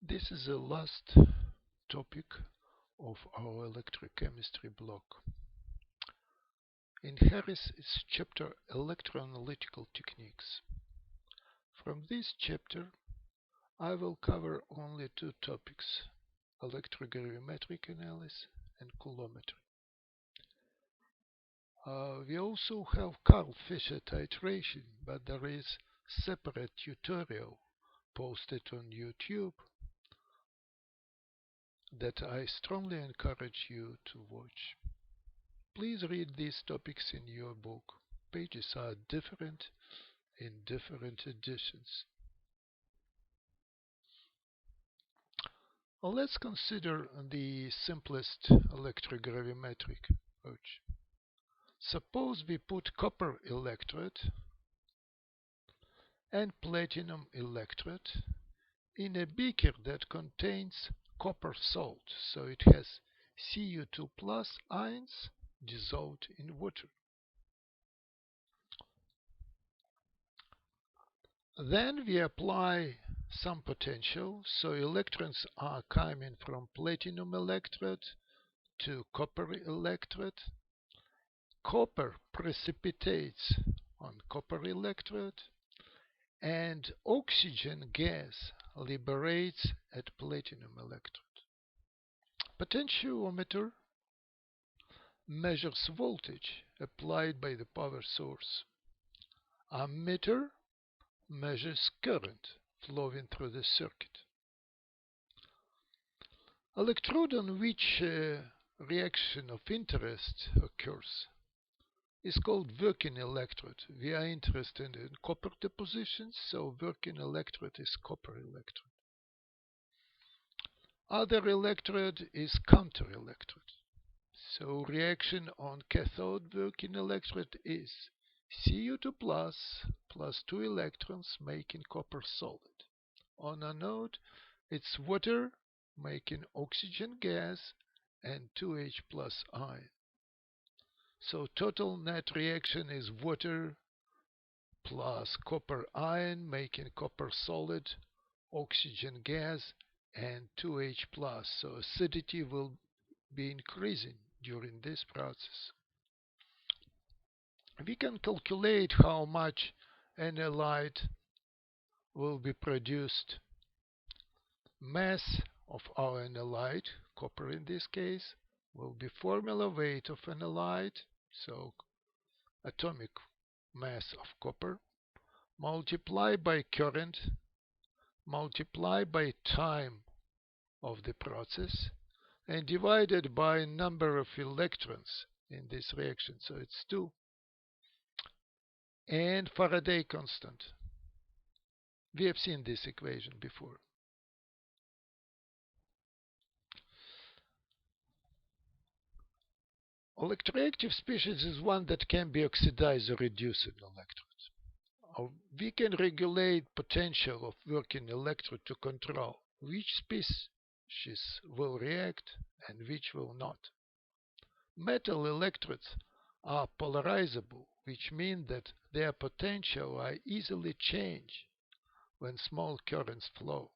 This is the last topic of our electrochemistry block. In Harris's chapter Electroanalytical Techniques. From this chapter, I will cover only two topics: electrogravimetric analysis and coulometry. We also have Karl Fischer titration, but there is separate tutorial posted on YouTube that I strongly encourage you to watch. Please read these topics in your book. Pages are different in different editions. Let's consider the simplest electrogravimetric approach. Suppose we put copper electrode and platinum electrode in a beaker that contains copper salt, so it has Cu2 plus ions dissolved in water. Then we apply some potential, so electrons are coming from platinum electrode to copper electrode. Copper precipitates on copper electrode, and oxygen gas liberates at platinum electrode. Potentiometer measures voltage applied by the power source. Ammeter measures current flowing through the circuit. Electrode on which reaction of interest occurs is called working electrode. We are interested in copper depositions, so working electrode is copper electrode. Other electrode is counter electrode. So reaction on cathode working electrode is Cu2 plus 2 electrons making copper solid. On anode, it's water making oxygen gas and 2H plus ion. So total net reaction is water plus copper ion making copper solid, oxygen gas, and 2H plus. So acidity will be increasing during this process. We can calculate how much analyte will be produced. Mass of our analyte, copper in this case, will be formula weight of analyte, so atomic mass of copper, multiplied by current, multiplied by time of the process, and divided by number of electrons in this reaction, so it's 2. And Faraday constant. We have seen this equation before. Electroactive species is one that can be oxidized or reduced in electrodes. We can regulate potential of working electrode to control which species will react and which will not. Metal electrodes are polarizable, which means that their potential are easily changed when small currents flow.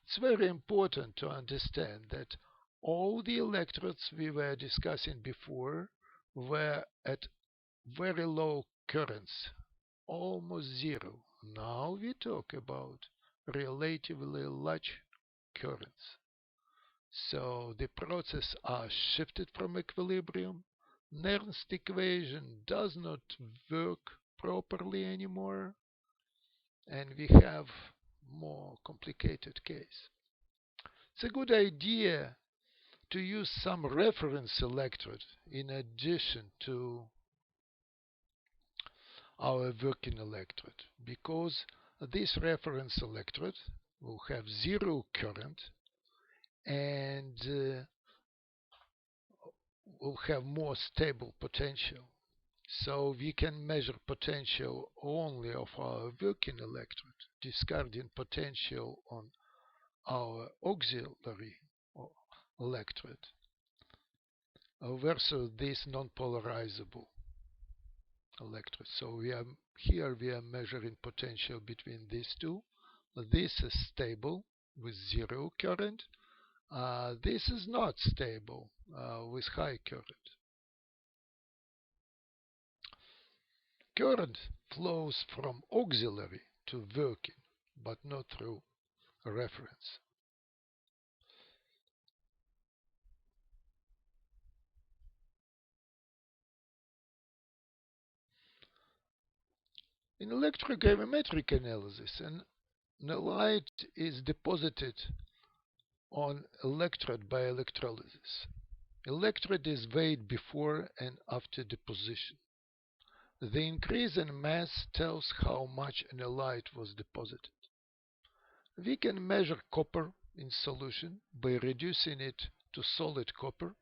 It's very important to understand that all the electrodes we were discussing before were at very low currents, almost zero. Now we talk about relatively large currents. So the processes are shifted from equilibrium. Nernst equation does not work properly anymore, and we have more complicated case. It's a good idea to use some reference electrode in addition to our working electrode, because this reference electrode will have zero current and will have more stable potential. So we can measure potential only of our working electrode, discarding potential on our auxiliary electrode versus this non-polarizable electrode. So we are measuring potential between these two. This is stable, with zero current. This is not stable with high current. Current flows from auxiliary to working, but not through reference. In electrogravimetric analysis, a light is deposited on electrode by electrolysis. Electrode is weighed before and after deposition. The increase in mass tells how much analyte was deposited. We can measure copper in solution by reducing it to solid copper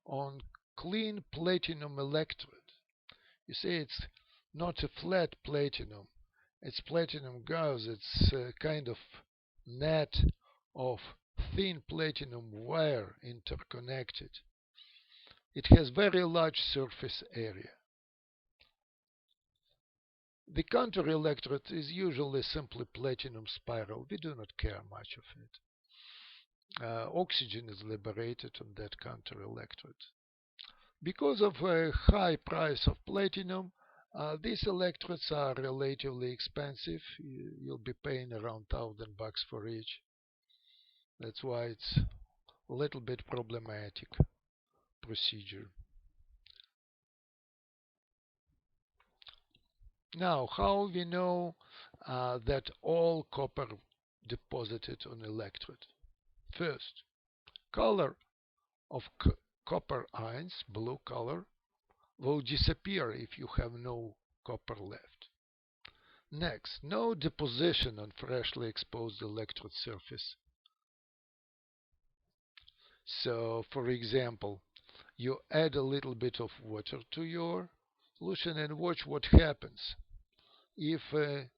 on clean platinum electrode. You see, it's not a flat platinum. It's platinum gauze. It's a kind of net of thin platinum wire interconnected. It has very large surface area. The counter electrode is usually simply platinum spiral. We do not care much of it. Oxygen is liberated on that counter electrode. Because of a high price of platinum, these electrodes are relatively expensive. You'll be paying around $1,000 for each. That's why it's a little bit problematic procedure. Now, how we know that all copper deposited on electrode? First, color of copper ions, blue color, will disappear if you have no copper left. Next, no deposition on freshly exposed electrode surface. So, for example, you add a little bit of water to your solution and watch what happens. If a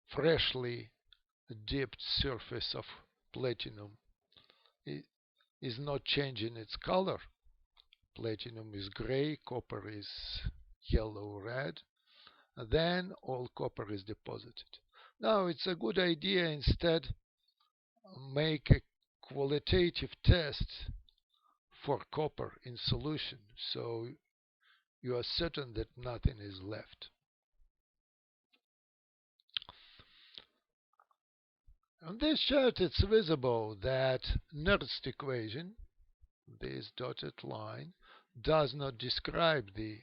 freshly dipped surface of platinum is not changing its color, platinum is gray, copper is yellow-red, then all copper is deposited. Now it's a good idea instead make a qualitative test for copper in solution, so you are certain that nothing is left. On this chart it's visible that Nernst equation, this dotted line, does not describe the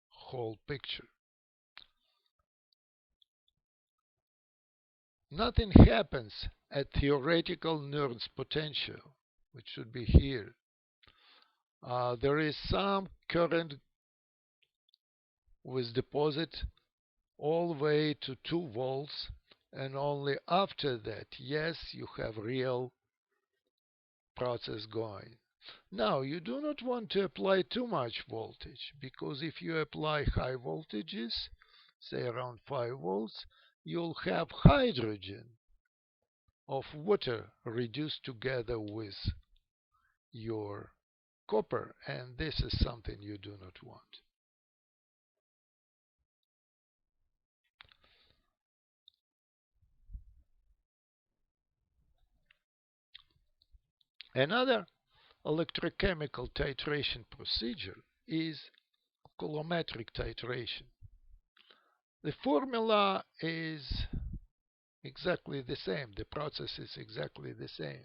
whole picture. Nothing happens at theoretical Nernst potential, which should be here. There is some current with deposit all the way to 2 volts, and only after that, yes, you have real process going. Now, you do not want to apply too much voltage, because if you apply high voltages, say around 5 volts, you'll have hydrogen of water reduced together with your copper, and this is something you do not want. Another electrochemical titration procedure is coulometric titration. The formula is exactly the same, the process is exactly the same.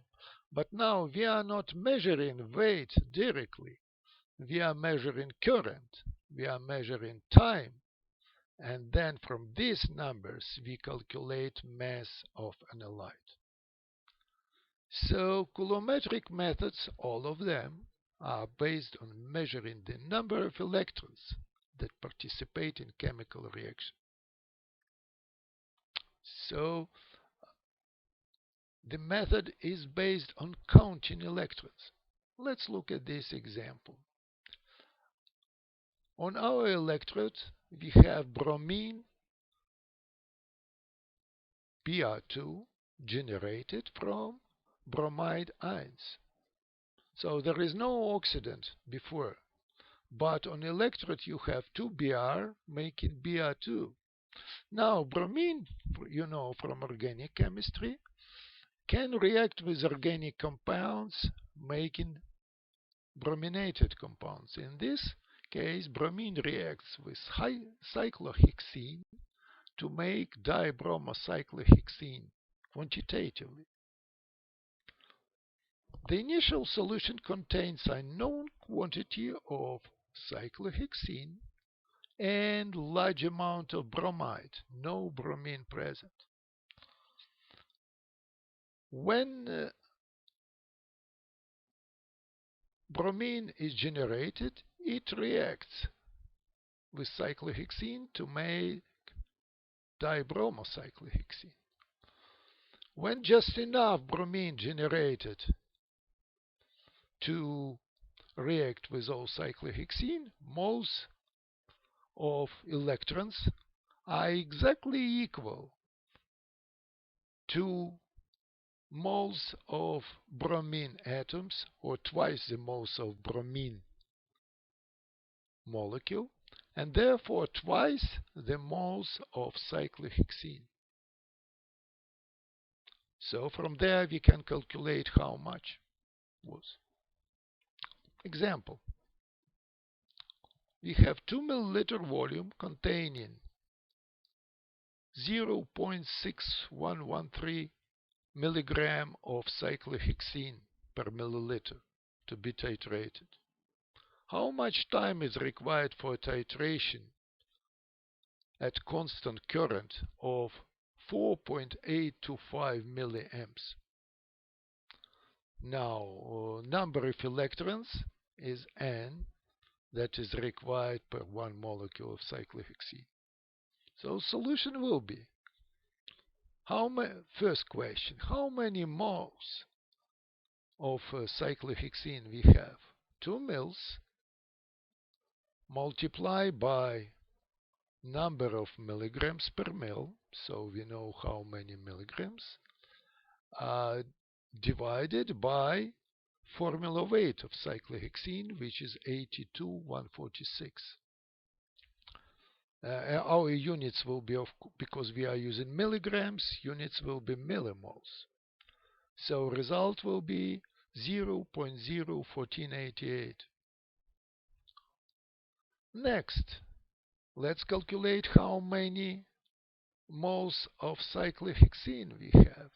But now we are not measuring weight directly. We are measuring current, we are measuring time, and then from these numbers we calculate mass of analyte. So coulometric methods, all of them, are based on measuring the number of electrons that participate in chemical reaction. So the method is based on counting electrons. Let's look at this example. On our electrode we have bromine Br2 generated from bromide ions. So there is no oxidant before, but on electrode you have 2 Br making Br2. Now bromine, you know from organic chemistry, can react with organic compounds, making brominated compounds. In this case, bromine reacts with high cyclohexene to make dibromocyclohexene quantitatively. The initial solution contains a known quantity of cyclohexene and large amount of bromide, no bromine present. When bromine is generated, it reacts with cyclohexene to make dibromocyclohexene. When just enough bromine generated to react with all cyclohexene, moles of electrons are exactly equal to moles of bromine atoms, or twice the moles of bromine molecule, and therefore twice the moles of cyclohexene. So from there we can calculate how much was. Example. We have 2 milliliter volume containing 0.6113 milligram of cyclohexene per milliliter to be titrated. How much time is required for titration at constant current of 4.825 milliamps? Now, number of electrons is N, that is required per one molecule of cyclohexene. So solution will be, first question, how many moles of cyclohexene we have? 2 mils multiplied by number of milligrams per mil, so we know how many milligrams, divided by formula weight of cyclohexene, which is 82,146. Our units will be, because we are using milligrams, units will be millimoles. So result will be 0.01488. Next, let's calculate how many moles of cyclohexene we have.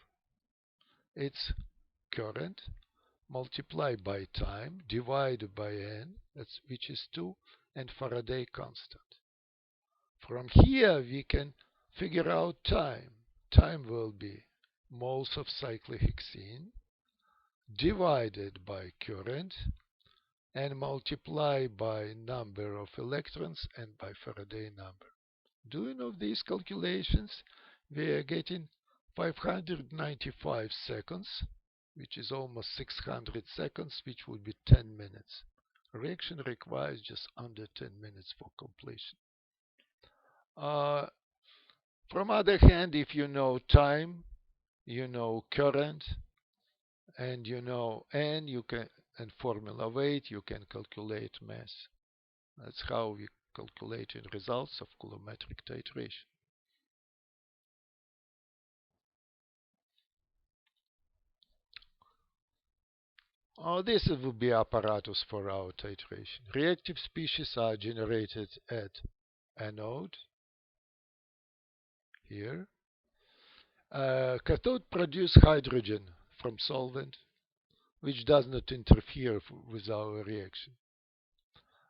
It's current multiplied by time divided by N, which is 2, and Faraday constant. From here we can figure out time. Time will be moles of cyclohexene divided by current and multiplied by number of electrons and by Faraday number. Doing of these calculations, we are getting 595 seconds, which is almost 600 seconds, which would be 10 minutes. Reaction requires just under 10 minutes for completion. From other hand, if you know time, you know current, and you know N, you can, and formula weight, you can calculate mass. That's how we calculated results of coulometric titration. This will be apparatus for our titration. Reactive species are generated at anode, here. Cathode produces hydrogen from solvent, which does not interfere with our reaction.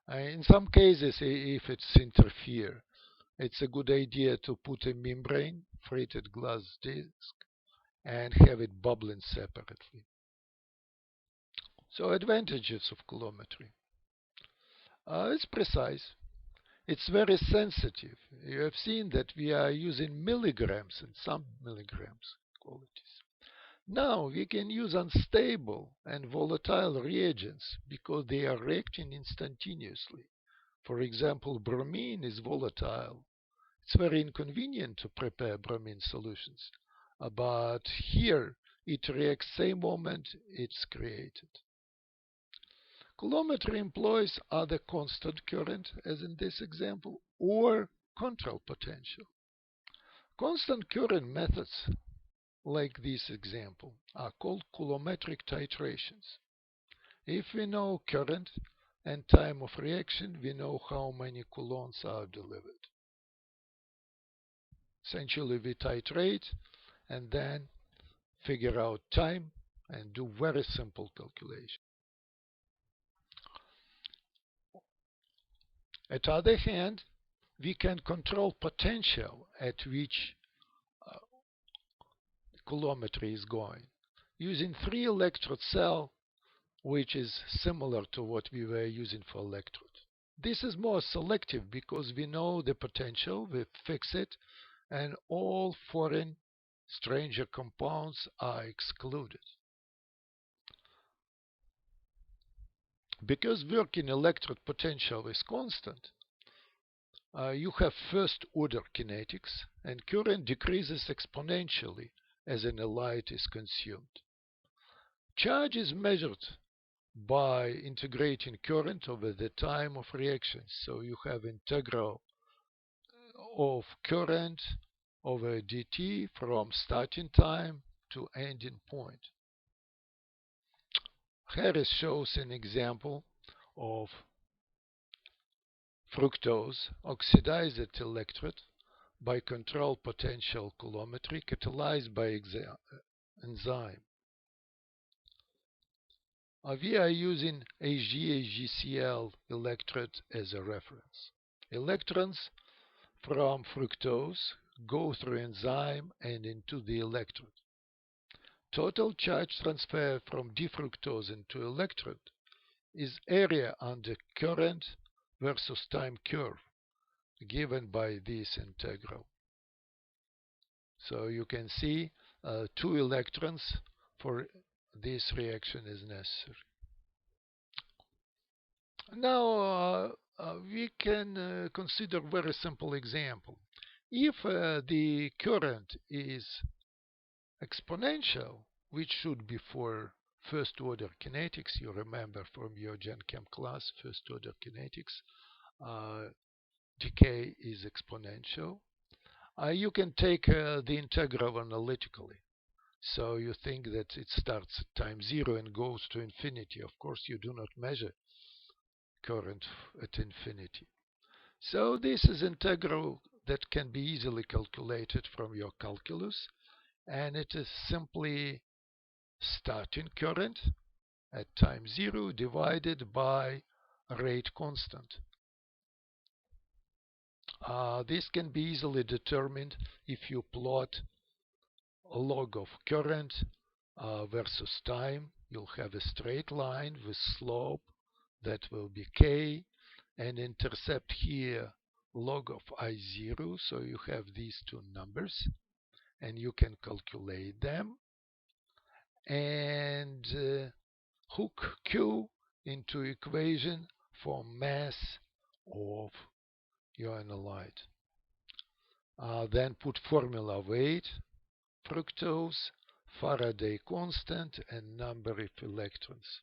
In some cases, if it's interfere, it's a good idea to put a membrane, freighted glass disc, and have it bubbling separately. So advantages of coulometry. It's precise. It's very sensitive. You have seen that we are using milligrams and some milligrams qualities. Now we can use unstable and volatile reagents because they are reacting instantaneously. For example, bromine is volatile. It's very inconvenient to prepare bromine solutions, but here it reacts same moment it's created. Coulometry employs either constant current, as in this example, or control potential. Constant current methods like this example, are called coulometric titrations. If we know current and time of reaction, we know how many coulombs are delivered. Essentially, we titrate and then figure out time and do very simple calculation. On the other hand, we can control potential at which coulometry is going using 3-electrode cell, which is similar to what we were using for electrode. This is more selective because we know the potential, we fix it, and all foreign stranger compounds are excluded. Because working electrode potential is constant, you have first order kinetics, and current decreases exponentially as an light is consumed. Charge is measured by integrating current over the time of reaction. So you have integral of current over dt from starting time to ending point. Harris shows an example of fructose oxidized electrode by control potential coulometry catalyzed by enzyme. We are using HgCl electrode as a reference. Electrons from fructose go through enzyme and into the electrode. Total charge transfer from defructose into electrode is area under current versus time curve given by this integral. So you can see 2 electrons for this reaction is necessary. Now we can consider very simple example. If the current is exponential, which should be for first order kinetics, you remember from your Gen Chem class, first order kinetics, decay is exponential. You can take the integral analytically. So you think that it starts at time 0 and goes to infinity. Of course, you do not measure current at infinity. So this is integral that can be easily calculated from your calculus, and it is simply starting current at time 0 divided by rate constant. This can be easily determined if you plot a log of current versus time. You'll have a straight line with slope that will be k, and intercept here log of I0. So you have these two numbers and you can calculate them and hook Q into equation for mass of your analyte. Then put formula weight, fructose, Faraday constant, and number of electrons.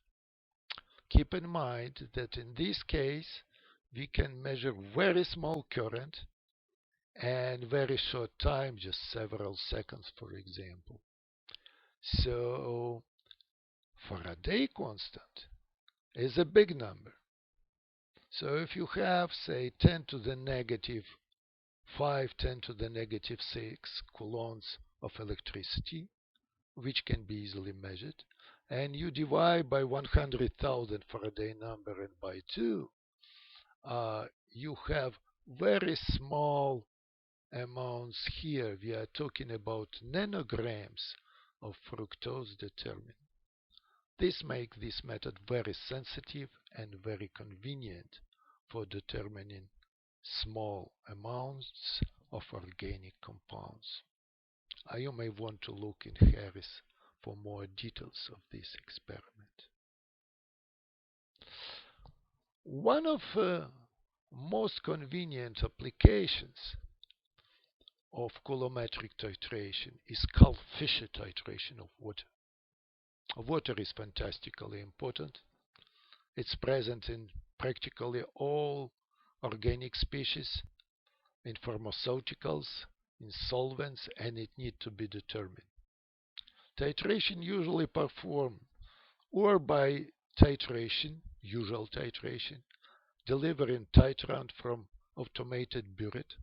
Keep in mind that in this case we can measure very small current and very short time, just several seconds for example. So Faraday constant is a big number. So if you have, say, 10 to the negative 5, 10 to the negative 6 coulombs of electricity, which can be easily measured, and you divide by 100,000 Faraday number and by 2, you have very small amounts here. We are talking about nanograms of fructose determined. This makes this method very sensitive and very convenient for determining small amounts of organic compounds. You may want to look in Harris for more details of this experiment. One of most convenient applications of coulometric titration is Karl Fischer titration of water. Water is fantastically important. It's present in practically all organic species, in pharmaceuticals, in solvents, and it needs to be determined. Titration usually performed or by titration, usual titration, delivering titrant from automated burette,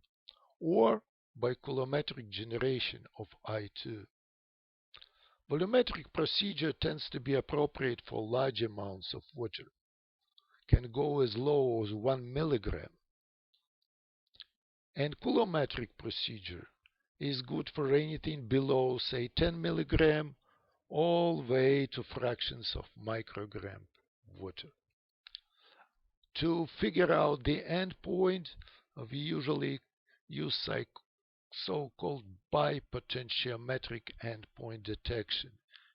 or by coulometric generation of I2. Volumetric procedure tends to be appropriate for large amounts of water, can go as low as 1 milligram, and coulometric procedure is good for anything below, say, 10 milligram, all the way to fractions of microgram water. To figure out the end point, we usually use so-called bipotentiometric endpoint detection,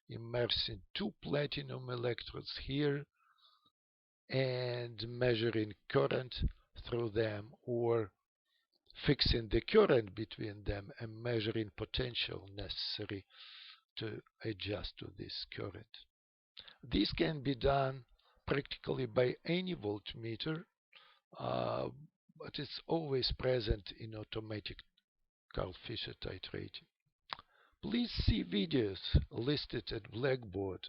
immersing two platinum electrodes here and measuring current through them, or fixing the current between them and measuring potential necessary to adjust to this current. This can be done practically by any voltmeter, but it's always present in automatic Karl Fischer titrating. Please see videos listed at Blackboard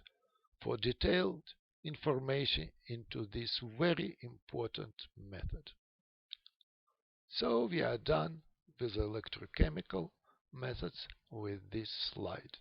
for detailed information into this very important method. So we are done with electrochemical methods with this slide.